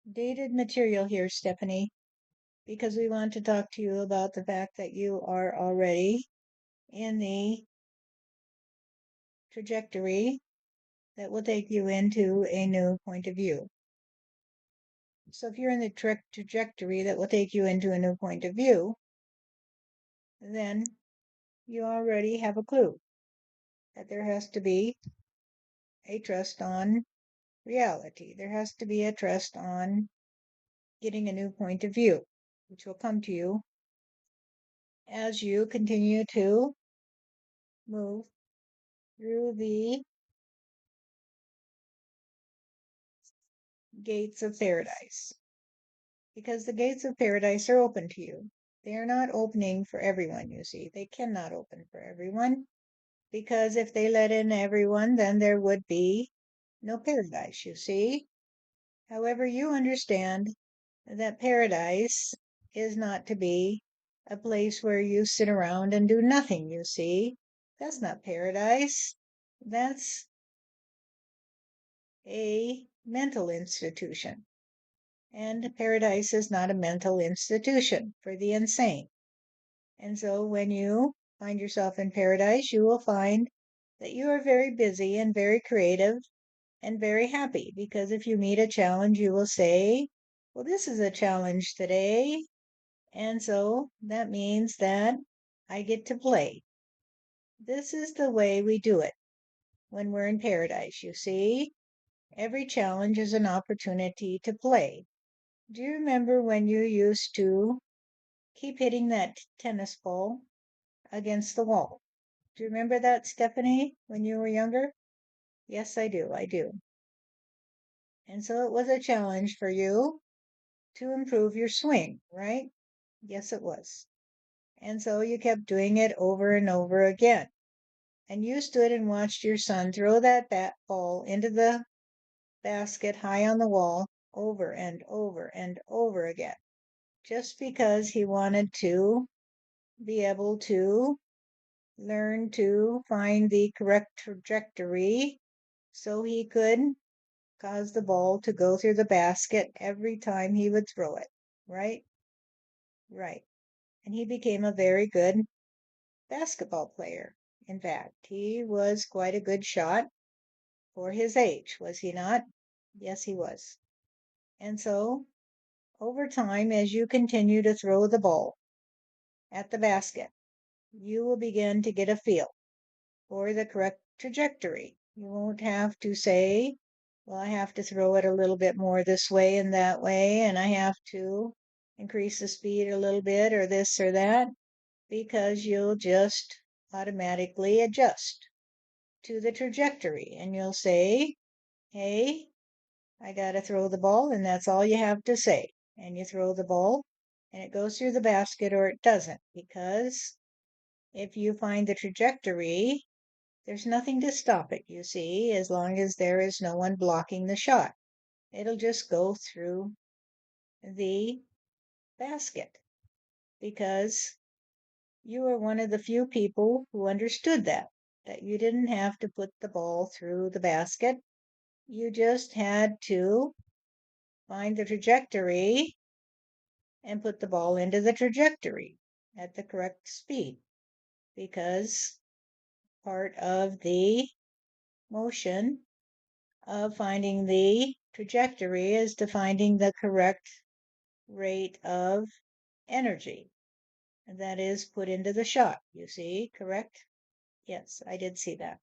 dated material here, Stephanie, because we want to talk to you about the fact that you are already in the trajectory that will take you into a new point of view. So if you're in the trajectory that will take you into a new point of view, then you already have a clue that there has to be a trust on reality. There has to be a trust on getting a new point of view, which will come to you as you continue to move through the gates of paradise. Because the gates of paradise are open to you. They are not opening for everyone, you see. They cannot open for everyone. Because if they let in everyone, then there would be no paradise, you see. However, you understand that paradise is not to be a place where you sit around and do nothing, you see. That's not paradise. That's a mental institution. And paradise is not a mental institution for the insane. And so when you find yourself in paradise, you will find that you are very busy and very creative and very happy, because if you meet a challenge, you will say, well, this is a challenge today. And so that means that I get to play. This is the way we do it when we're in paradise, you see. Every challenge is an opportunity to play. Do you remember when you used to keep hitting that tennis ball against the wall? Do you remember that, Stephanie, when you were younger? Yes, I do. I do. And so it was a challenge for you to improve your swing, right? Yes, it was. And so you kept doing it over and over again. And you stood and watched your son throw that bat ball into the basket high on the wall over and over and over again, just because he wanted to be able to learn to find the correct trajectory so he could cause the ball to go through the basket every time he would throw it, right? Right. And he became a very good basketball player. In fact, he was quite a good shot for his age, was he not? Yes, he was. And so, over time, as you continue to throw the ball at the basket, you will begin to get a feel for the correct trajectory. You won't have to say, well, I have to throw it a little bit more this way and that way, and I have to increase the speed a little bit or this or that, because you'll just automatically adjust to the trajectory and you'll say, hey, I got to throw the ball, and that's all you have to say. And you throw the ball and it goes through the basket or it doesn't, because if you find the trajectory, there's nothing to stop it, you see, as long as there is no one blocking the shot. It'll just go through the basket, because you are one of the few people who understood that you didn't have to put the ball through the basket. You just had to find the trajectory and put the ball into the trajectory at the correct speed, because part of the motion of finding the trajectory is to finding the correct rate of energy that is put into the shot. You see, correct? Yes, I did see that.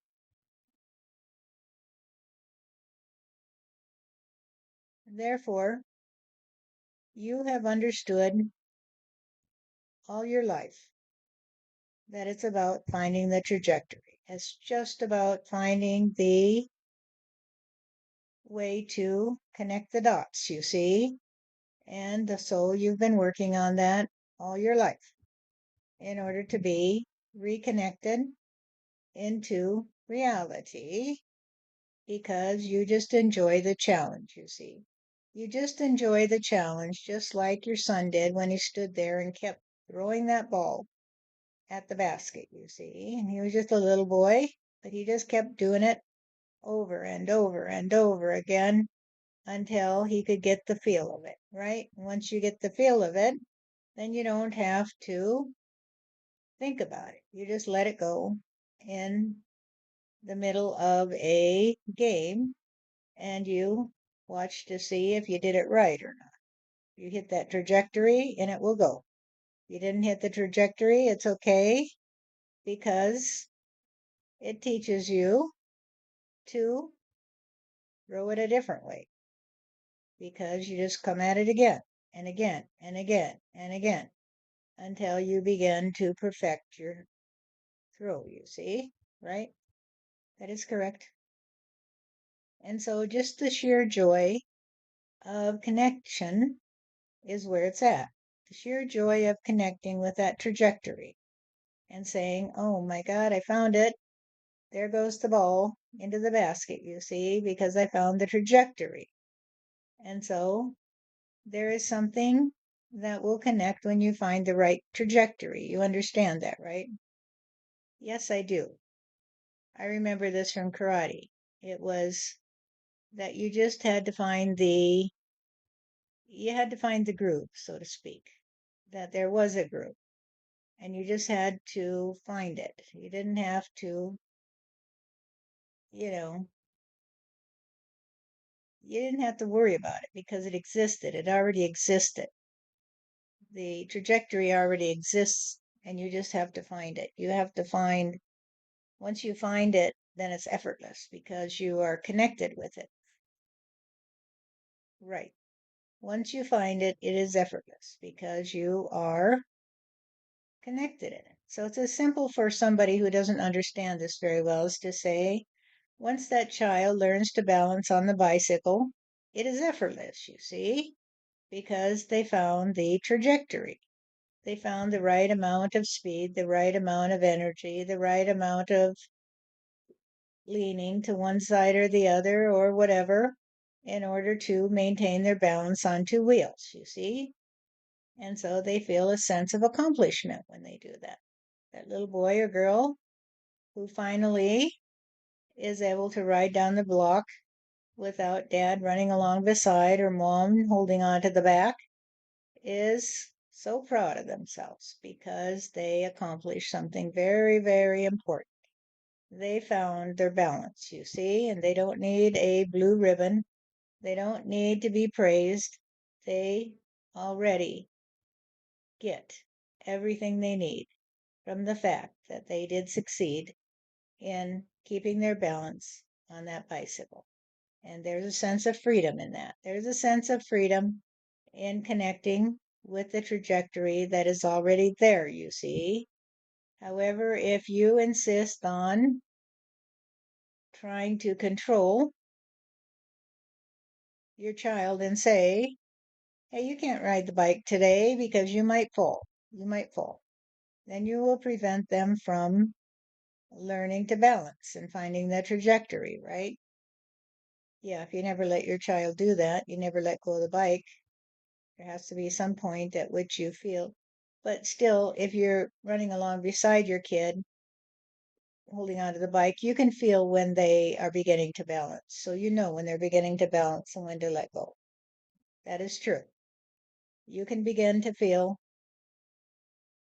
Therefore, you have understood all your life that it's about finding the trajectory. It's just about finding the way to connect the dots, you see? And so you've been working on that all your life in order to be reconnected into reality, because you just enjoy the challenge, you see. You just enjoy the challenge, just like your son did when he stood there and kept throwing that ball at the basket, you see. And he was just a little boy, but he just kept doing it over and over and over again until he could get the feel of it, right? Once you get the feel of it, then you don't have to think about it. You just let it go in the middle of a game and you watch to see if you did it right or not. You hit that trajectory and it will go. You didn't hit the trajectory, it's okay because it teaches you to throw it a different way because you just come at it again and again and again and again until you begin to perfect your throw, you see, right? That is correct. And so just the sheer joy of connection is where it's at. The sheer joy of connecting with that trajectory and saying, oh my God, I found it. There goes the ball into the basket, you see, because I found the trajectory. And so there is something that will connect when you find the right trajectory. You understand that, right? Yes, I do. I remember this from karate. It was that you had to find the groove, so to speak, that there was a groove, and you just had to find it. You didn't have to, you know, you didn't have to worry about it because it existed. It already existed. The trajectory already exists, and you just have to find it. You have to find, once you find it, then it's effortless because you are connected with it. Right. Once you find it, it is effortless because you are connected in it. So it's as simple for somebody who doesn't understand this very well as to say, once that child learns to balance on the bicycle, it is effortless, you see, because they found the trajectory. They found the right amount of speed, the right amount of energy, the right amount of leaning to one side or the other or whatever in order to maintain their balance on two wheels, you see? And so they feel a sense of accomplishment when they do that. That little boy or girl who finally is able to ride down the block without dad running along beside or mom holding on to the back is so proud of themselves because they accomplished something very, very important. They found their balance, you see, and they don't need a blue ribbon. They don't need to be praised. They already get everything they need from the fact that they did succeed in keeping their balance on that bicycle. And there's a sense of freedom in that. There's a sense of freedom in connecting with the trajectory that is already there, you see. However, if you insist on trying to control your child and say, hey, you can't ride the bike today because you might fall. You might fall. Then you will prevent them from learning to balance and finding the trajectory, right? Yeah, if you never let your child do that, you never let go of the bike, there has to be some point at which you feel. But still, if you're running along beside your kid, holding onto the bike, you can feel when they are beginning to balance. So you know when they're beginning to balance and when to let go. That is true. You can begin to feel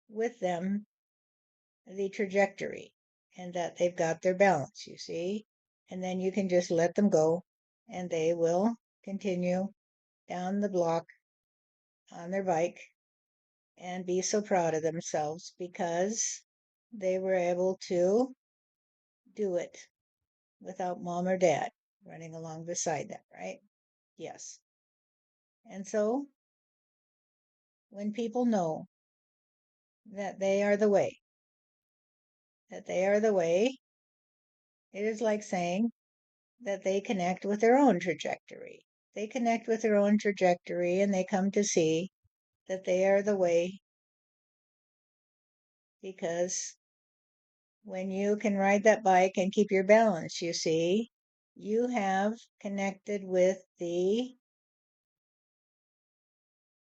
with them the trajectory and that they've got their balance, you see? And then you can just let them go and they will continue down the block on their bike and be so proud of themselves because they were able to do it without mom or dad running along beside them, right? Yes. And so when people know that they are the way, that they are the way, it is like saying that they connect with their own trajectory. They connect with their own trajectory and they come to see that they are the way because when you can ride that bike and keep your balance, you see, you have connected with the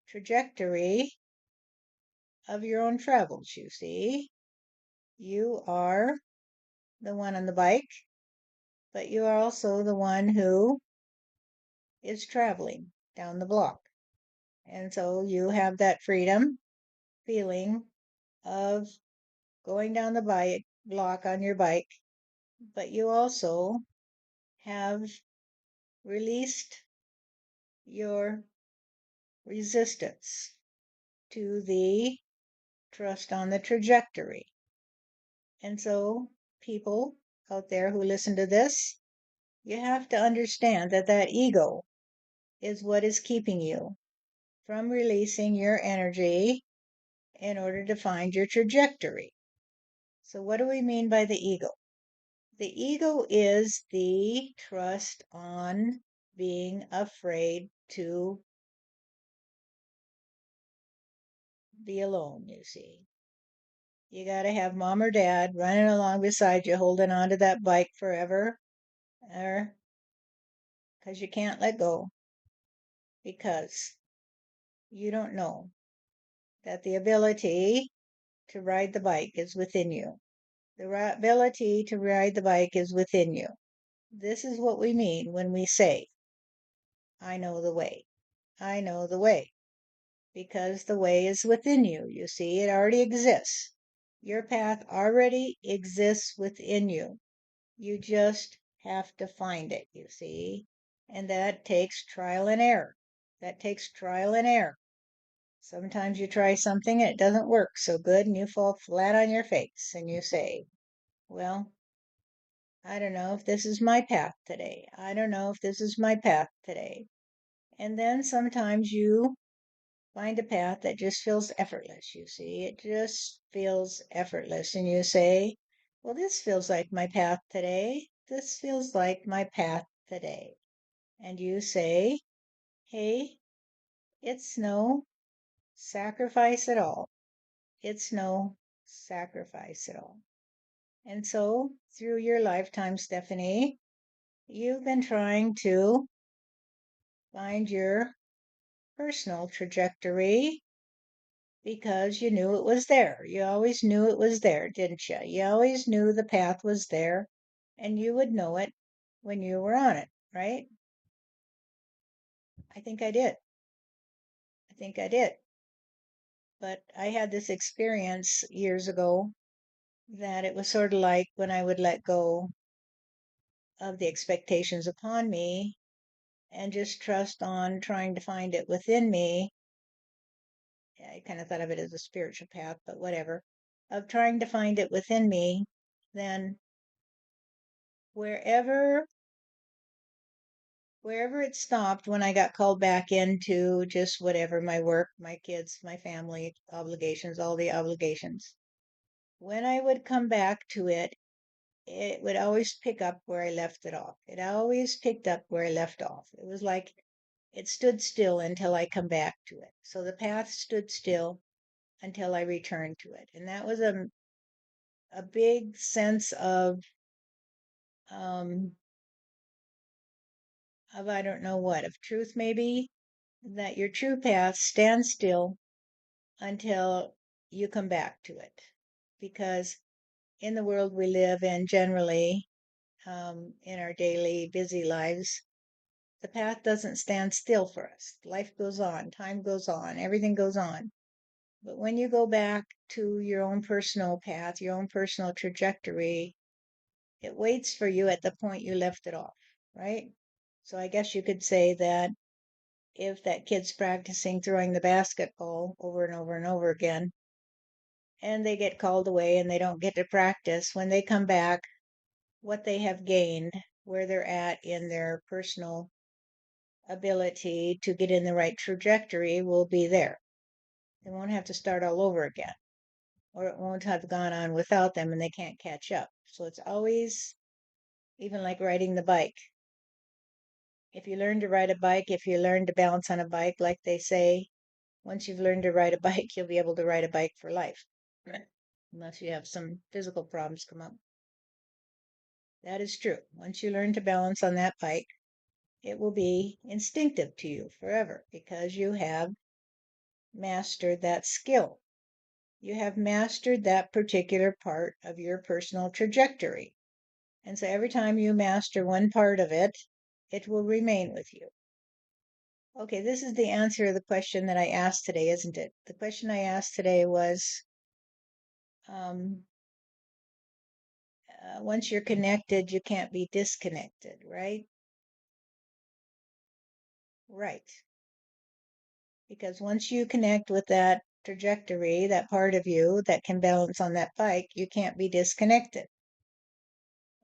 trajectory of your own travels, you see. You are the one on the bike, but you are also the one who is traveling down the block. And so you have that freedom feeling of going down the bike block on your bike, but you also have released your resistance to the trust on the trajectory. And so, people out there who listen to this, you have to understand that that ego is what is keeping you from releasing your energy in order to find your trajectory. So, what do we mean by the ego? The ego is the trust on being afraid to be alone, you see. You got to have mom or dad running along beside you, holding on to that bike forever, or because you can't let go, because you don't know that the ability to ride the bike is within you. The ability to ride the bike is within you. This is what we mean when we say, I know the way. I know the way. Because the way is within you. You see, it already exists. Your path already exists within you. You just have to find it, you see. And that takes trial and error. That takes trial and error. Sometimes you try something and it doesn't work so good and you fall flat on your face and you say, well, I don't know if this is my path today. I don't know if this is my path today. And then sometimes you find a path that just feels effortless, you see. It just feels effortless. And you say, well, this feels like my path today. This feels like my path today. And you say, hey, it's no sacrifice at all. It's no sacrifice at all. And so, through your lifetime, Stephanie, you've been trying to find your personal trajectory because you knew it was there. You always knew it was there, didn't you? You always knew the path was there and you would know it when you were on it, right? I think I did. I think I did. But I had this experience years ago that it was sort of like when I would let go of the expectations upon me and just trust on trying to find it within me. I kind of thought of it as a spiritual path, but whatever, of trying to find it within me, then wherever wherever it stopped when I got called back into just whatever, my work, my kids, my family obligations, all the obligations. When I would come back to it, it would always pick up where I left it off. It always picked up where I left off. It was like it stood still until I come back to it. So the path stood still until I returned to it. And that was a big sense um of I don't know what, of truth maybe, that your true path stands still until you come back to it. Because in the world we live in, generally, in our daily busy lives, the path doesn't stand still for us. Life goes on, time goes on, everything goes on. But when you go back to your own personal path, your own personal trajectory, it waits for you at the point you left it off, right? So I guess you could say that if that kid's practicing throwing the basketball over and over and over again, and they get called away and they don't get to practice, when they come back, what they have gained, where they're at in their personal ability to get in the right trajectory will be there. They won't have to start all over again, or it won't have gone on without them and they can't catch up. So it's always, even like riding the bike. If you learn to ride a bike, if you learn to balance on a bike, like they say, once you've learned to ride a bike, you'll be able to ride a bike for life, unless you have some physical problems come up. That is true. Once you learn to balance on that bike, it will be instinctive to you forever because you have mastered that skill. You have mastered that particular part of your personal trajectory. And so every time you master one part of it, it will remain with you. Okay, this is the answer to the question that I asked today, isn't it? The question I asked today was, um, once you're connected, you can't be disconnected, right? Right. Because once you connect with that trajectory, that part of you that can balance on that bike, you can't be disconnected.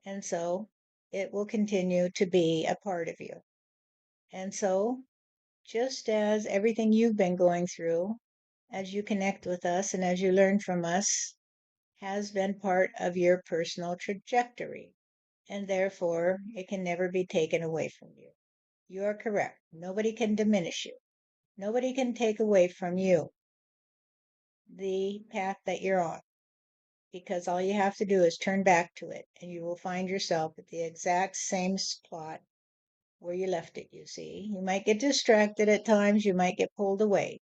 And so it will continue to be a part of you. And so, just as everything you've been going through, as you connect with us and as you learn from us, has been part of your personal trajectory. And therefore, it can never be taken away from you. You are correct. Nobody can diminish you. Nobody can take away from you the path that you're on, because all you have to do is turn back to it and you will find yourself at the exact same spot where you left it. You see, you might get distracted at times, you might get pulled away,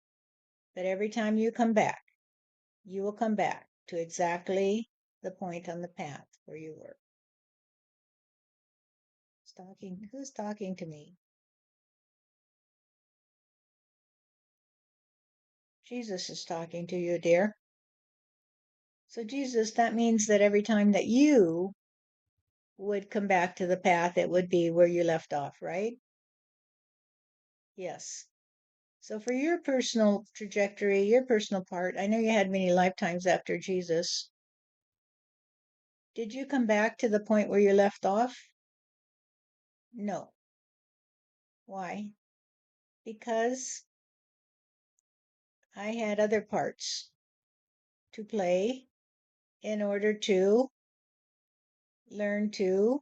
but every time you come back, you will come back to exactly the point on the path where you were. Who's talking to me? Jesus is talking to you, dear. So, Jesus, that means that every time that you would come back to the path, it would be where you left off, right? Yes. So, for your personal trajectory, your personal part, I know you had many lifetimes after Jesus. Did you come back to the point where you left off? No. Why? Because I had other parts to play in order to learn to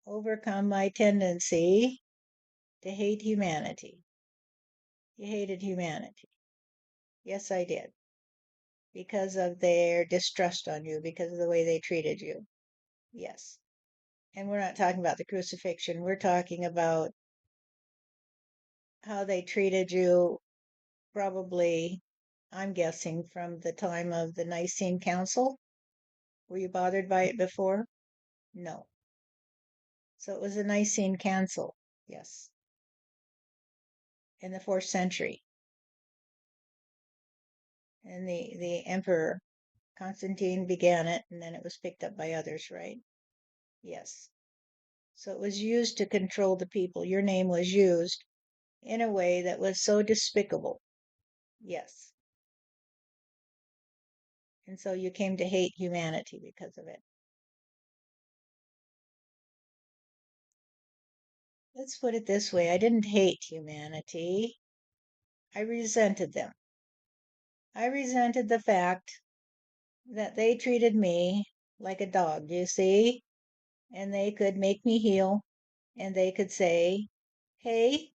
overcome my tendency to hate humanity. You hated humanity. Yes, I did. Because of their distrust on you, because of the way they treated you. Yes. And we're not talking about the crucifixion. We're talking about how they treated you, probably, I'm guessing, from the time of the Nicene Council. Were you bothered by it before? No. So it was the Nicene Council. Yes. In the 4th century. And the emperor Constantine began it, and then it was picked up by others, right? Yes. So it was used to control the people. Your name was used in a way that was so despicable. Yes. And so you came to hate humanity because of it. Let's put it this way, I didn't hate humanity. I resented them. I resented the fact that they treated me like a dog, you see? And they could make me heel, and they could say, hey,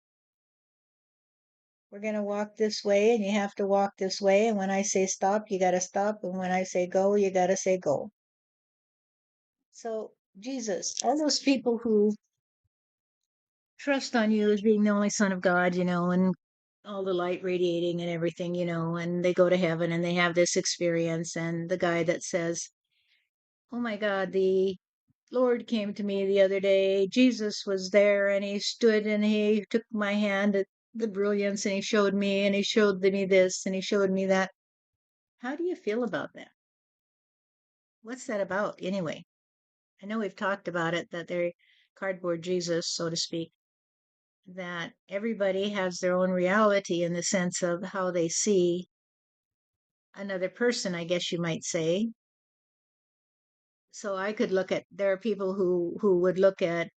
we're going to walk this way, and you have to walk this way. And when I say stop, you got to stop. And when I say go, you got to say go. So, Jesus, all those people who trust on you as being the only Son of God, and all the light radiating and everything, and they go to heaven and they have this experience. And the guy that says, oh my God, the Lord came to me the other day. Jesus was there and he stood and he took my hand at the brilliance and he showed me and he showed me this and he showed me that. How do you feel about that? What's that about anyway? I know we've talked about it, that they're cardboard Jesus, so to speak, that everybody has their own reality in the sense of how they see another person, I guess you might say. So I could look at, there are people who would look at,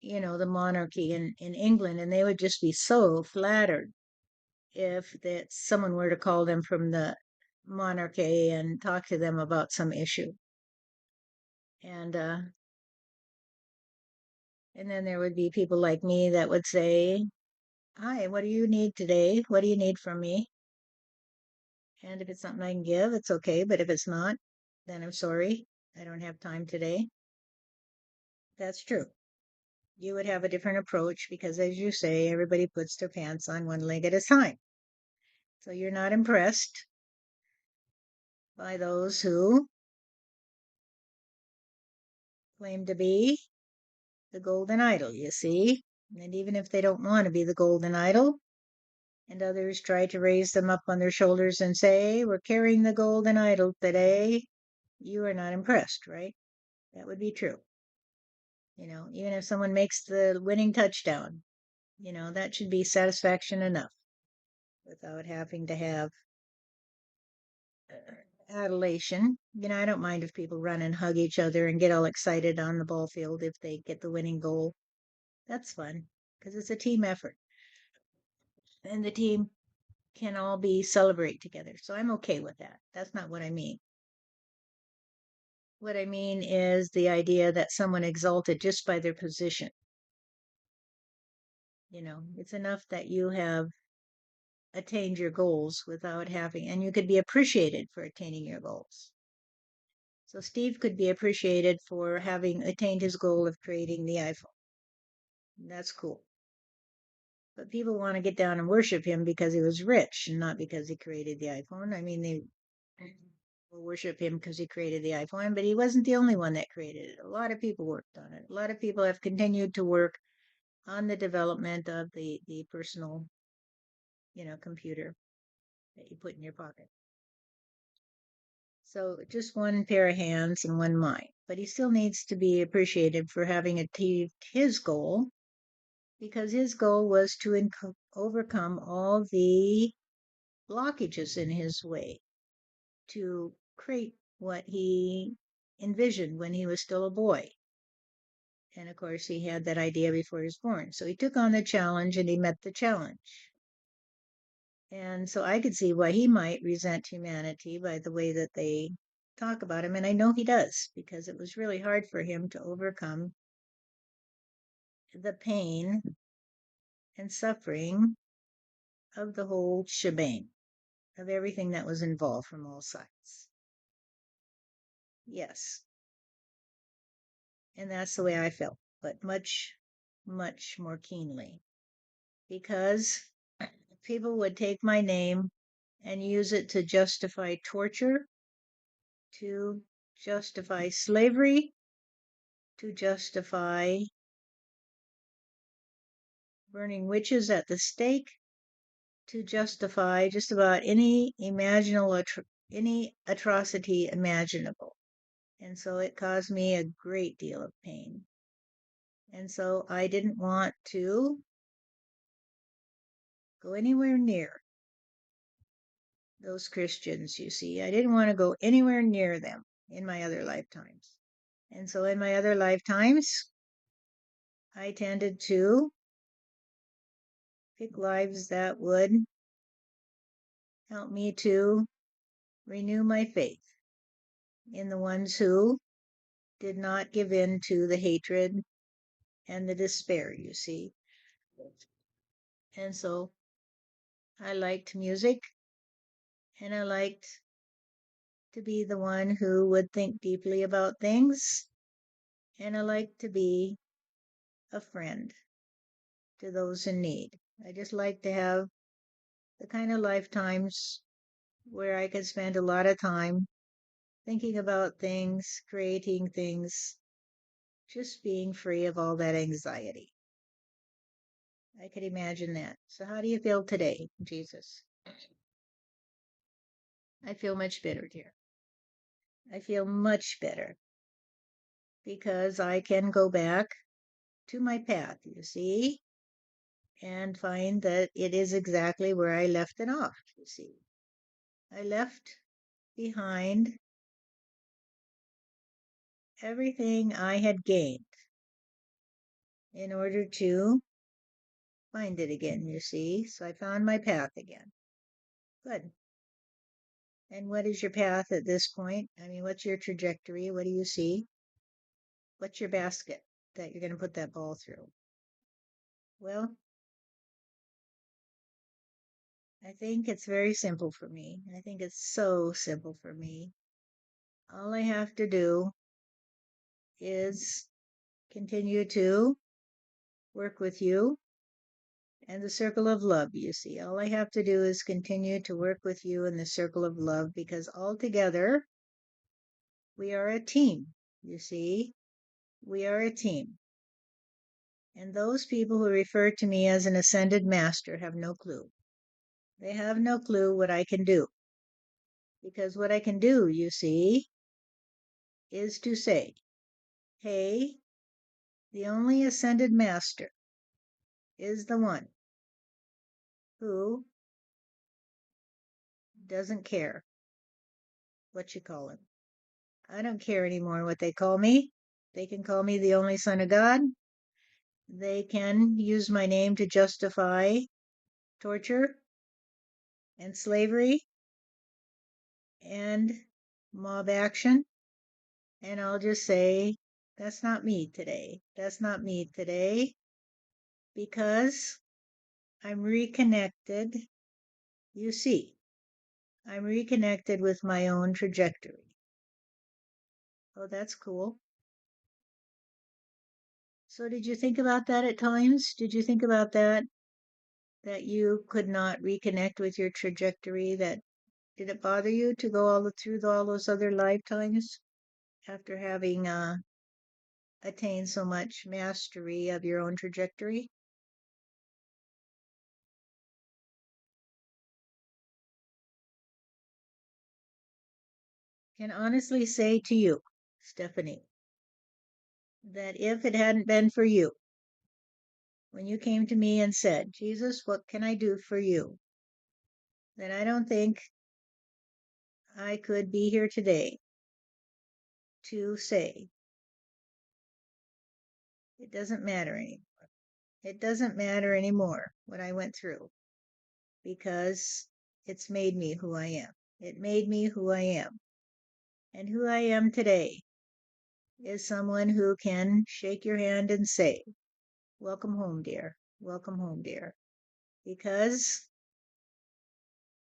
the monarchy in England, and they would just be so flattered if that someone were to call them from the monarchy and talk to them about some issue. And then there would be people like me that would say, hi, what do you need today? What do you need from me? And if it's something I can give, it's okay. But if it's not, then I'm sorry. I don't have time today. That's true. You would have a different approach because, as you say, everybody puts their pants on one leg at a time. So you're not impressed by those who claim to be the golden idol, you see. And even if they don't want to be the golden idol, and others try to raise them up on their shoulders and say, we're carrying the golden idol today, you are not impressed, right? That would be true. Even if someone makes the winning touchdown, that should be satisfaction enough without having to have adulation. I don't mind if people run and hug each other and get all excited on the ball field if they get the winning goal. That's fun because it's a team effort and the team can all be celebrate together. So I'm okay with that. That's not what I mean. What I mean is the idea that someone exalted just by their position. It's enough that you have attained your goals without having, and you could be appreciated for attaining your goals. So Steve could be appreciated for having attained his goal of creating the iPhone. That's cool. But people want to get down and worship him because he was rich and not because he created the iPhone. I mean, they will worship him because he created the iPhone, but he wasn't the only one that created it. A lot of people worked on it. A lot of people have continued to work on the development of the personal, computer that you put in your pocket. So just one pair of hands and one mind. But he still needs to be appreciated for having achieved his goal because his goal was to overcome all the blockages in his way to create what he envisioned when he was still a boy. And of course, he had that idea before he was born. So he took on the challenge and he met the challenge. And so I could see why he might resent humanity by the way that they talk about him. And I know he does because it was really hard for him to overcome the pain and suffering of the whole shebang, of everything that was involved from all sides. Yes. And that's the way I felt, but much, much more keenly. Because people would take my name and use it to justify torture, to justify slavery, to justify burning witches at the stake, to justify just about any any atrocity imaginable. And so it caused me a great deal of pain. And so I didn't want to go anywhere near those Christians, you see. I didn't want to go anywhere near them in my other lifetimes. And so in my other lifetimes, I tended to pick lives that would help me to renew my faith in the ones who did not give in to the hatred and the despair, you see. And so I liked music and I liked to be the one who would think deeply about things. And I liked to be a friend to those in need. I just like to have the kind of lifetimes where I could spend a lot of time thinking about things, creating things, just being free of all that anxiety. I could imagine that. So, how do you feel today, Jesus? I feel much better, dear. I feel much better because I can go back to my path, you see, and find that it is exactly where I left it off, you see. I left behind everything I had gained in order to find it again, you see. So I found my path again. Good. And what is your path at this point? I mean, what's your trajectory? What do you see? What's your basket that you're going to put that ball through? Well, I think it's very simple for me. I think it's so simple for me. All I have to do is continue to work with you and the circle of love, you see. All I have to do is continue to work with you in the circle of love because all together we are a team, you see. We are a team. And those people who refer to me as an ascended master have no clue. They have no clue what I can do. Because what I can do, you see, is to say, hey, the only ascended master is the one who doesn't care what you call him. I don't care anymore what they call me. They can call me the only son of God. They can use my name to justify torture and slavery and mob action. And I'll just say, that's not me today. That's not me today because I'm reconnected. You see, I'm reconnected with my own trajectory. Oh, that's cool. So did you think about that at times? Did you think about that? That you could not reconnect with your trajectory? That did it bother you to go through all those other lifetimes after having attained so much mastery of your own trajectory? Can honestly say to you, Stephanie, that if it hadn't been for you, when you came to me and said, Jesus, what can I do for you? Then I don't think I could be here today to say it doesn't matter anymore. It doesn't matter anymore what I went through because it's made me who I am. It made me who I am. And who I am today is someone who can shake your hand and say, welcome home, dear. Welcome home, dear. Because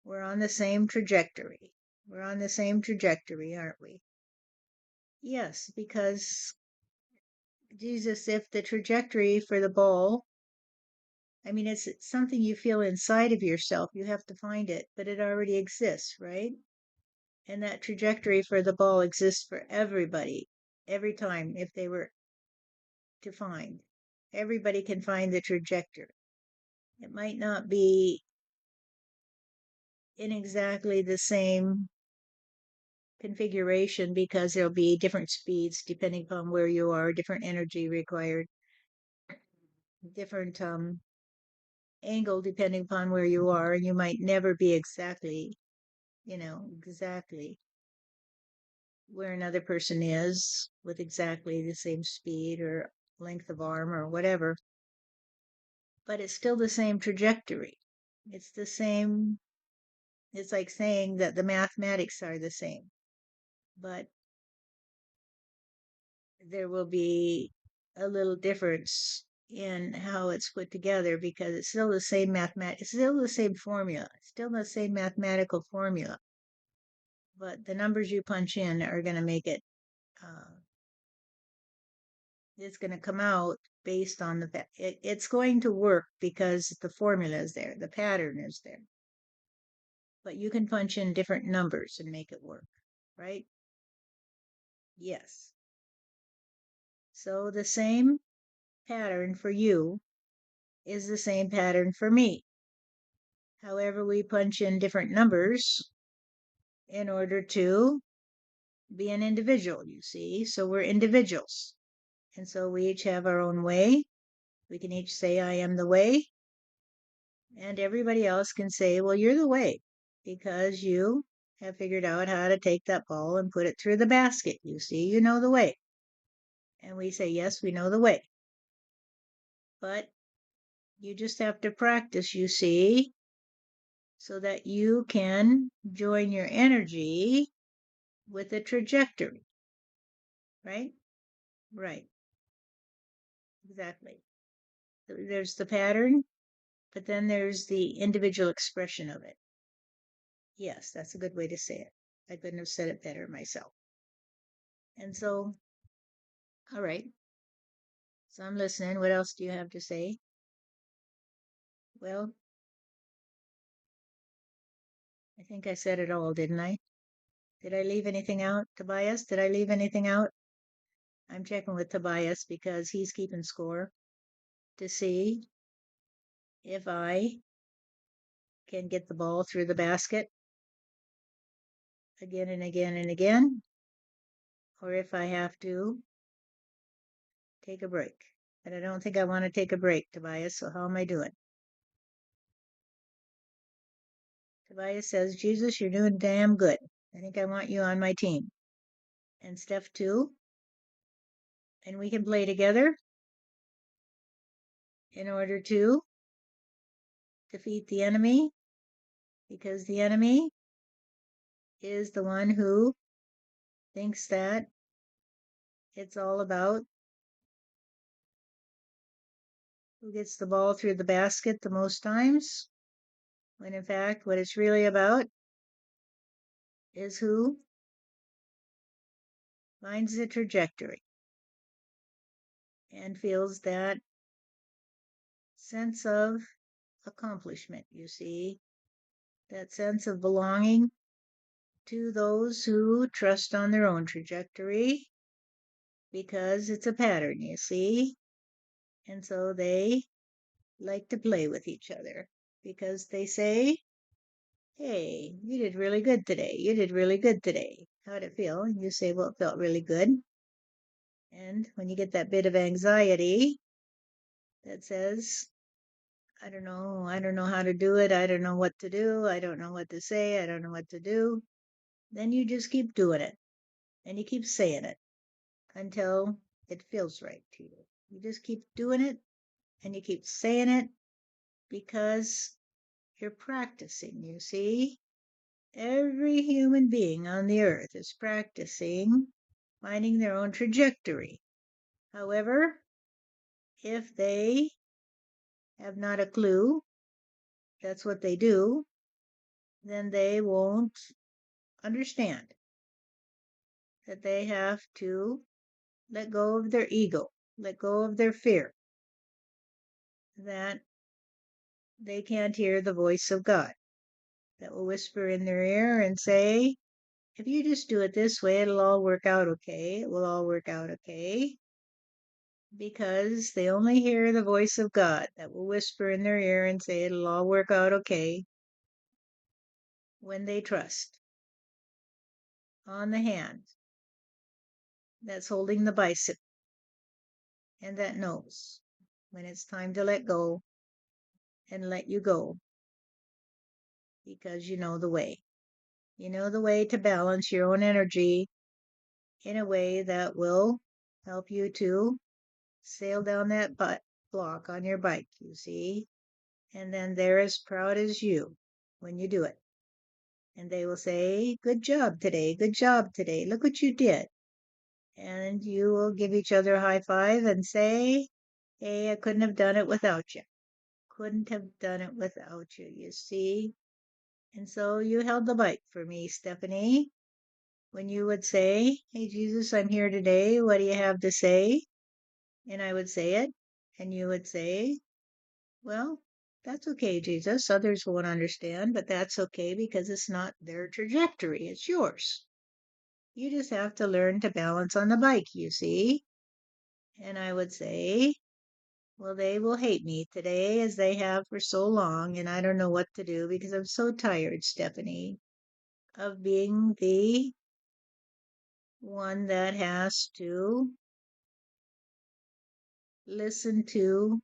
we're on the same trajectory. We're on the same trajectory, aren't we? Yes, because Jesus, if the trajectory for the ball, I mean, it's something you feel inside of yourself, you have to find it, but it already exists, right? And that trajectory for the ball exists for everybody, every time, if they were to find. Everybody can find the trajectory. It might not be in exactly the same configuration because there'll be different speeds depending upon where you are, different energy required, different angle depending upon where you are, and you might never be exactly, exactly where another person is with exactly the same speed or length of arm or whatever. But it's still the same trajectory. It's the same. It's like saying that the mathematics are the same, but there will be a little difference in how it's put together because it's still the same it's still the same formula, it's still the same mathematical formula, but the numbers you punch in are going to make it, uh, it's going to come out based on it's going to work because the formula is there, the pattern is there, but you can punch in different numbers and make it work, right? Yes. So the same pattern for you is the same pattern for me. However, we punch in different numbers in order to be an individual, you see. So we're individuals. And so we each have our own way. We can each say, I am the way. And everybody else can say, well, you're the way because you have figured out how to take that ball and put it through the basket. You see, you know the way. And we say, yes, we know the way. But you just have to practice, you see, so that you can join your energy with a trajectory, right? Right, exactly. There's the pattern, but then there's the individual expression of it. Yes, that's a good way to say it. I couldn't have said it better myself. And so, all right. So I'm listening. What else do you have to say? Well, I think I said it all, didn't I? Did I leave anything out, Tobias? Did I leave anything out? I'm checking with Tobias because he's keeping score. to see if I can get the ball through the basket again and again and again, or if I have to take a break. But I don't think I want to take a break, Tobias, so how am I doing? Tobias says, Jesus, you're doing damn good. I think I want you on my team. And Steph too. And we can play together in order to defeat the enemy, because the enemy is the one who thinks that it's all about who gets the ball through the basket the most times, when in fact what it's really about is who finds the trajectory and feels that sense of accomplishment, you see, that sense of belonging to those who trust on their own trajectory, because it's a pattern, you see, and so they like to play with each other because they say, hey, you did really good today. You did really good today. How'd it feel? And you say, well, it felt really good. And when you get that bit of anxiety that says, I don't know how to do it. I don't know what to do. I don't know what to say. I don't know what to do. Then you just keep doing it and you keep saying it until it feels right to you. You just keep doing it and you keep saying it because you're practicing, you see. Every human being on the earth is practicing finding their own trajectory. However, if they have not a clue that's what they do, then they won't understand that they have to let go of their ego, let go of their fear, that they can't hear the voice of God that will whisper in their ear and say, if you just do it this way, it'll all work out okay. It will all work out okay. Because they only hear the voice of God that will whisper in their ear and say it'll all work out okay when they trust on the hand that's holding the bicycle and that knows when it's time to let go and let you go, because you know the way. You know the way to balance your own energy in a way that will help you to sail down that block on your bike, you see, and then they're as proud as you when you do it. And they will say, good job today, good job today, look what you did. And you will give each other a high five and say, hey, I couldn't have done it without you. Couldn't have done it without you, you see. And so you held the bike for me, Stephanie, when you would say, hey, Jesus, I'm here today. What do you have to say? And I would say it, and you would say, well, that's okay, Jesus. Others won't understand, but that's okay because it's not their trajectory, it's yours. You just have to learn to balance on the bike, you see. And I would say, well, they will hate me today as they have for so long, and I don't know what to do because I'm so tired, Stephanie, of being the one that has to listen to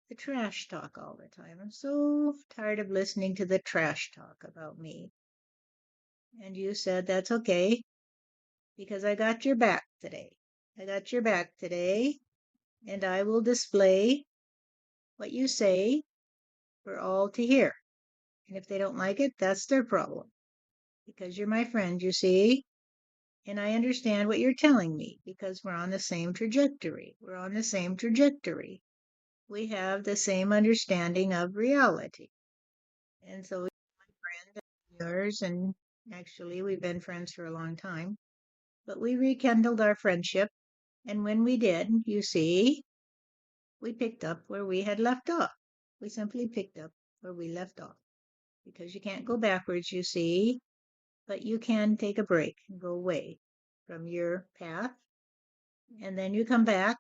the trash talk all the time. I'm so tired of listening to the trash talk about me. And you said that's okay because I got your back today. I got your back today, and I will display what you say for all to hear. And if they don't like it, that's their problem. Because you're my friend, you see. And I understand what you're telling me because we're on the same trajectory. We're on the same trajectory. We have the same understanding of reality. And so friend of yours, and actually we've been friends for a long time, but we rekindled our friendship. And when we did, you see, we picked up where we had left off. We simply picked up where we left off because you can't go backwards, you see, but you can take a break and go away from your path. And then you come back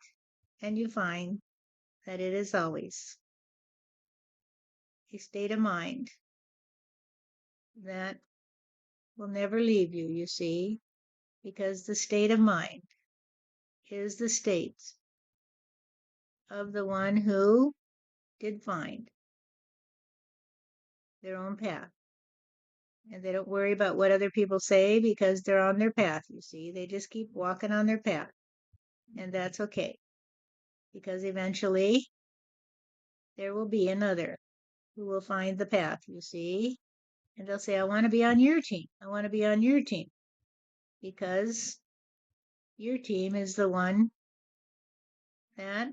and you find that it is always a state of mind that will never leave you, you see, because the state of mind is the state of the one who did find their own path. And they don't worry about what other people say because they're on their path, you see. They just keep walking on their path. And that's okay. Because eventually there will be another who will find the path, you see. And they'll say, I want to be on your team. I want to be on your team. Because your team is the one that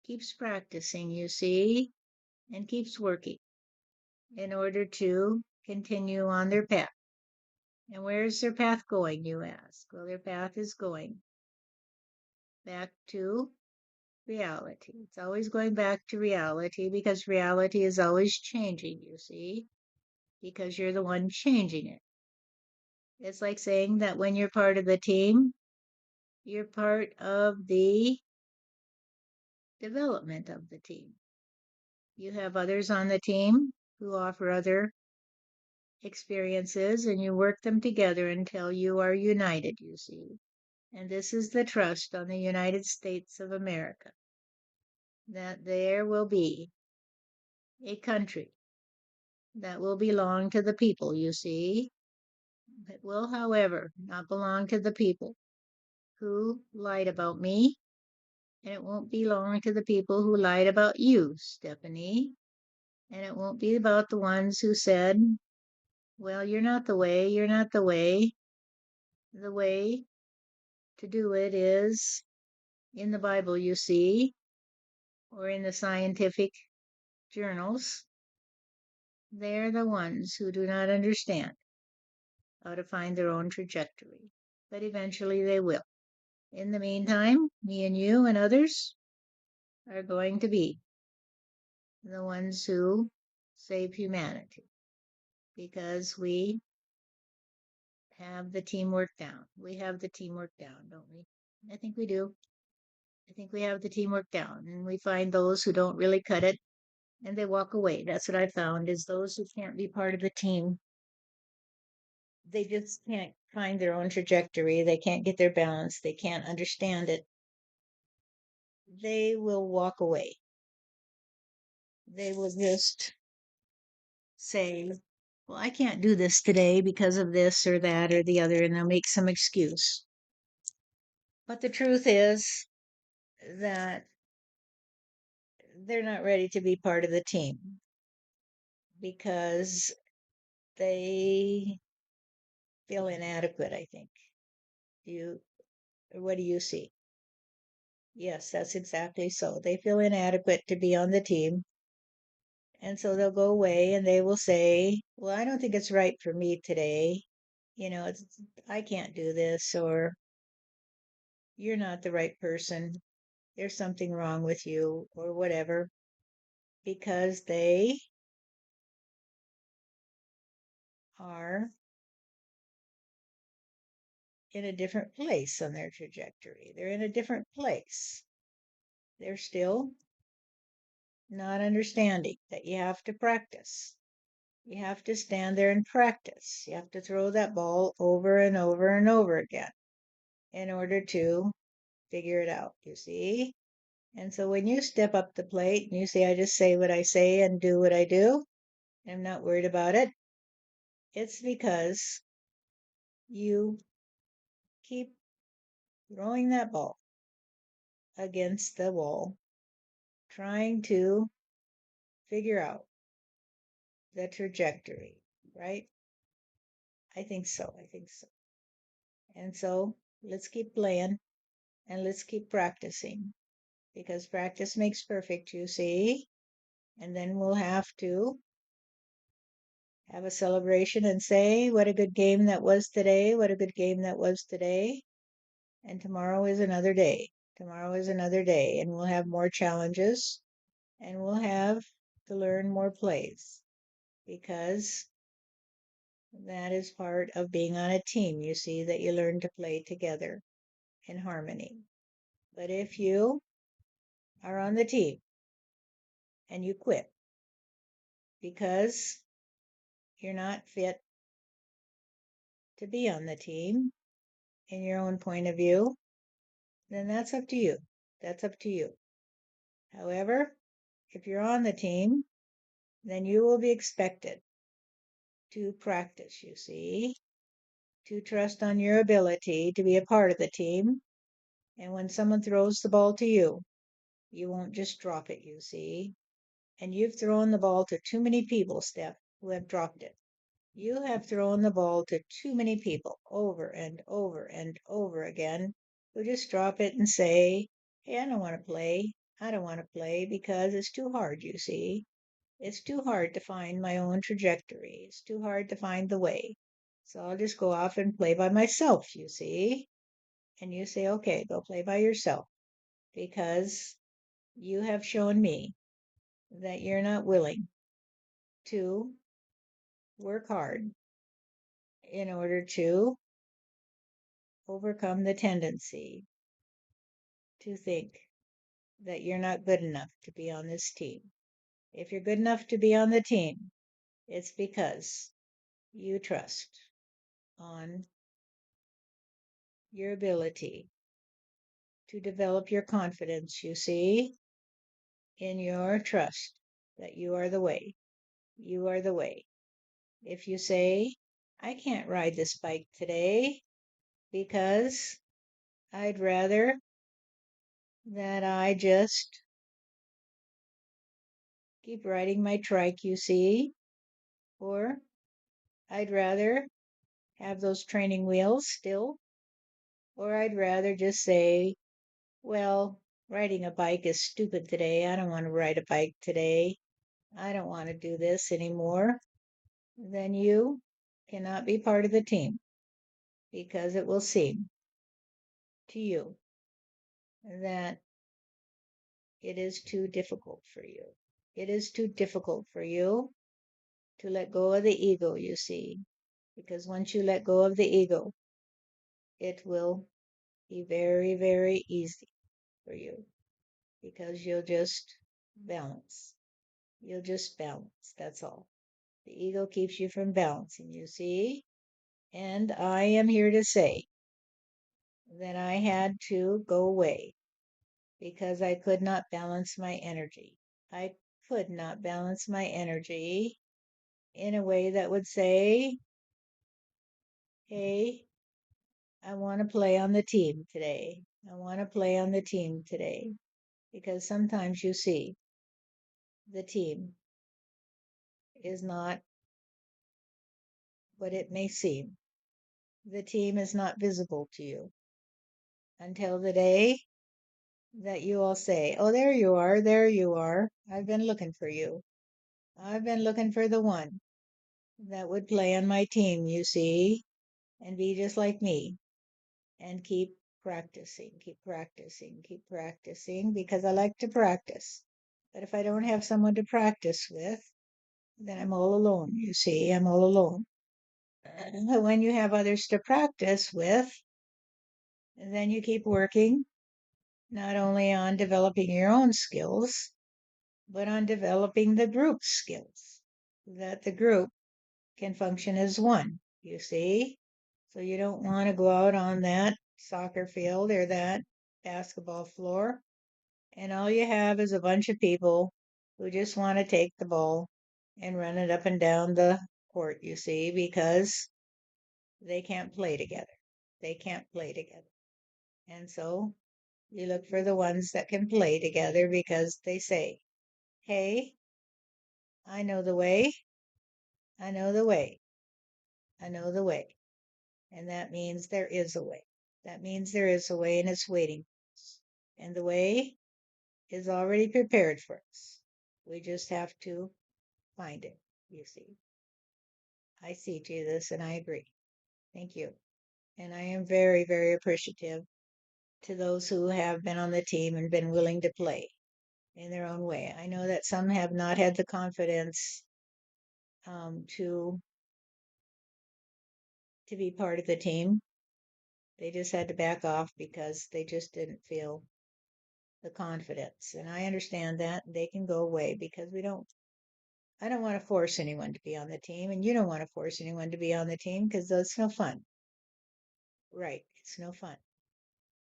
keeps practicing, you see, and keeps working in order to continue on their path. And where is their path going, you ask? Well, their path is going back to reality. It's always going back to reality because reality is always changing, you see, because you're the one changing it. It's like saying that when you're part of the team, you're part of the development of the team. You have others on the team who offer other experiences and you work them together until you are united, you see. And this is the trust on the United States of America, that there will be a country that will belong to the people, you see. It will, however, not belong to the people who lied about me, and it won't belong to the people who lied about you, Stephanie, and it won't be about the ones who said, well, you're not the way, you're not the way. The way to do it is in the Bible, you see, or in the scientific journals. They're the ones who do not understand how to find their own trajectory, but eventually they will. In the meantime, me and you and others are going to be the ones who save humanity because we have the teamwork down. We have the teamwork down, don't we? I think we do. I think we have the teamwork down, and we find those who don't really cut it and they walk away. That's what I found is those who can't be part of the team. They just can't find their own trajectory. They can't get their balance. They can't understand it. They will walk away. They will just say, well, I can't do this today because of this or that or the other, and they'll make some excuse. But the truth is that they're not ready to be part of the team because they feel inadequate, I think. What do you see? Yes, that's exactly so. They feel inadequate to be on the team. And so they'll go away and they will say, well, I don't think it's right for me today. I can't do this, or you're not the right person. There's something wrong with you, or whatever, because they are in a different place on their trajectory. They're in a different place. They're still not understanding that you have to practice. You have to stand there and practice. You have to throw that ball over and over and over again in order to figure it out, you see? And so when you step up the plate and you say, I just say what I say and do what I do, I'm not worried about it, it's because you keep throwing that ball against the wall, trying to figure out the trajectory, right? I think so. I think so. And so let's keep playing and let's keep practicing because practice makes perfect, you see. And then we'll have to have a celebration and say, what a good game that was today. What a good game that was today. And tomorrow is another day. Tomorrow is another day. And we'll have more challenges and we'll have to learn more plays because that is part of being on a team. You see that you learn to play together in harmony. But if you are on the team and you quit because you're not fit to be on the team in your own point of view, then that's up to you. That's up to you. However, if you're on the team, then you will be expected to practice, you see, to trust on your ability to be a part of the team. And when someone throws the ball to you, you won't just drop it, you see. And you've thrown the ball to too many people, Steph, who have dropped it. You have thrown the ball to too many people over and over and over again who just drop it and say, hey, I don't want to play. I don't want to play because it's too hard, you see. It's too hard to find my own trajectory. It's too hard to find the way. So I'll just go off and play by myself, you see. And you say, okay, go play by yourself because you have shown me that you're not willing to work hard in order to overcome the tendency to think that you're not good enough to be on this team. If you're good enough to be on the team, it's because you trust on your ability to develop your confidence, you see, in your trust that you are the way. You are the way. If you say, I can't ride this bike today because I'd rather that I just keep riding my trike, you see, or I'd rather have those training wheels still, or I'd rather just say, well, riding a bike is stupid today. I don't want to ride a bike today. I don't want to do this anymore. Then you cannot be part of the team because it will seem to you that it is too difficult for you. It is too difficult for you to let go of the ego, you see, because once you let go of the ego, it will be very, very easy for you because you'll just balance. You'll just balance. That's all. The ego keeps you from balancing, you see. And I am here to say that I had to go away because I could not balance my energy. I could not balance my energy in a way that would say, hey, I want to play on the team today. I want to play on the team today. Because sometimes you see the team is not what it may seem. The team is not visible to you until the day that you all say, oh, there you are, there you are. I've been looking for you. I've been looking for the one that would play on my team, you see, and be just like me and keep practicing, keep practicing, keep practicing because I like to practice. But if I don't have someone to practice with, then I'm all alone, you see, I'm all alone. But when you have others to practice with, then you keep working not only on developing your own skills, but on developing the group's skills, that the group can function as one, you see? So you don't want to go out on that soccer field or that basketball floor, and all you have is a bunch of people who just want to take the ball and run it up and down the court, you see, because they can't play together. They can't play together. And so you look for the ones that can play together because they say, hey, I know the way. I know the way. I know the way. And that means there is a way. That means there is a way and it's waiting for us. And the way is already prepared for us. We just have to find it, you see. I see, Jesus, and I agree. Thank you. And I am very, very appreciative to those who have been on the team and been willing to play in their own way. I know that some have not had the confidence to be part of the team. They just had to back off because they just didn't feel the confidence. And I understand that they can go away because I don't want to force anyone to be on the team, and you don't want to force anyone to be on the team because that's no fun. Right. It's no fun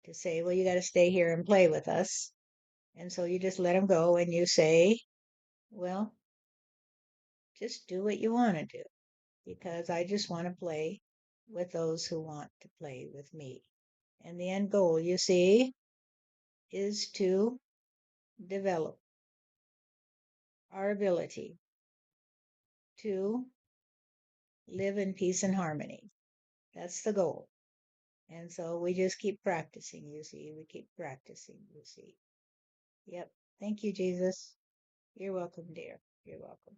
to say, well, you got to stay here and play with us. And so you just let them go and you say, well, just do what you want to do because I just want to play with those who want to play with me. And the end goal, you see, is to develop our ability to live in peace and harmony. That's the goal. And so we just keep practicing, you see. We keep practicing, you see. Yep. Thank you, Jesus. You're welcome, dear. You're welcome.